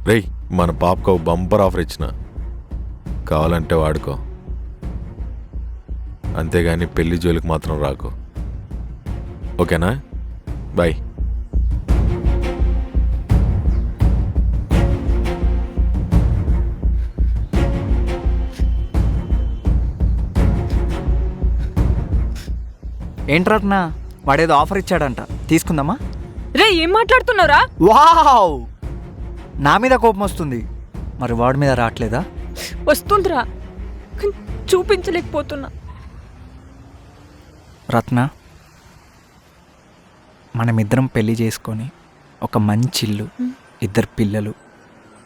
రేయ్, మన పాపకు బంపర్ ఆఫర్ ఇచ్చిన, కావాలంటే వాడుకో, అంతేగాని పెళ్లి జోలికి మాత్రం రాకు. ఓకేనా? బాయ్. ఏంట్రత్నా, వాడేదో ఆఫర్ ఇచ్చాడంట, తీసుకుందామా? రే ఏం మాట్లాడుతున్నారా? వావ్, నా మీద కోపం వస్తుంది, మరి వాడి మీద రావట్లేదా? వస్తుందిరా, కానీ చూపించలేకపోతున్నా. రత్న, మనమిద్దరం పెళ్లి చేసుకొని ఒక మంచి ఇల్లు, ఇద్దరు పిల్లలు,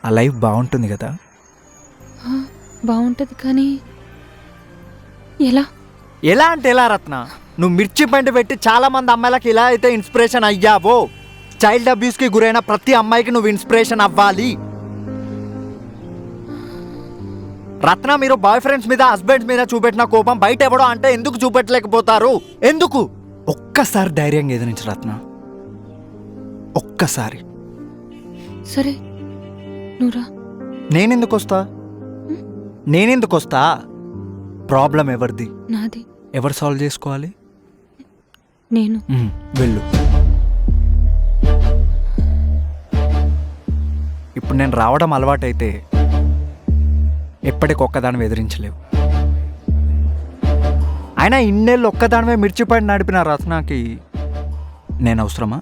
ఆ లైఫ్ బాగుంటుంది కదా? బాగుంటది కానీ ఎలా? ఎలా అంటే ఎలా రత్న? నువ్వు మిర్చి పంట పెట్టి చాలా మంది అమ్మాయిలకు ఇలా అయితే ఇన్స్పిరేషన్ అయ్యావో, చైల్డ్ అబ్యూస్కి గురైన ప్రతి అమ్మాయికి నువ్వు ఇన్స్పిరేషన్ అవ్వాలి. రత్న, మీరు బాయ్ ఫ్రెండ్స్ మీద, హస్బెండ్స్ మీద చూపెట్టిన కోపం బయట ఎవడో అంటే ఎందుకు చూపెట్టలేకపోతారు? ఎందుకు? ఒక్కసారి ధైర్యంగా ఎదిరించు రత్న, ఒక్కసారి. సరే నువ్వురా. నేనెందుకు వస్తా? ప్రాబ్లం ఎవరిది? నాది. ఎవరు సాల్వ్ చేసుకోవాలి? నేను. వెళ్ళు. ఇప్పుడు నేను రావడం అలవాటైతే ఎప్పటికి ఒక్కదాన్ని ఎదిరించలేవు. అయినా ఇన్నేళ్ళు ఒక్కదానివే మిర్చిపడి నడిపిన రత్నాకి నేను అవసరమా?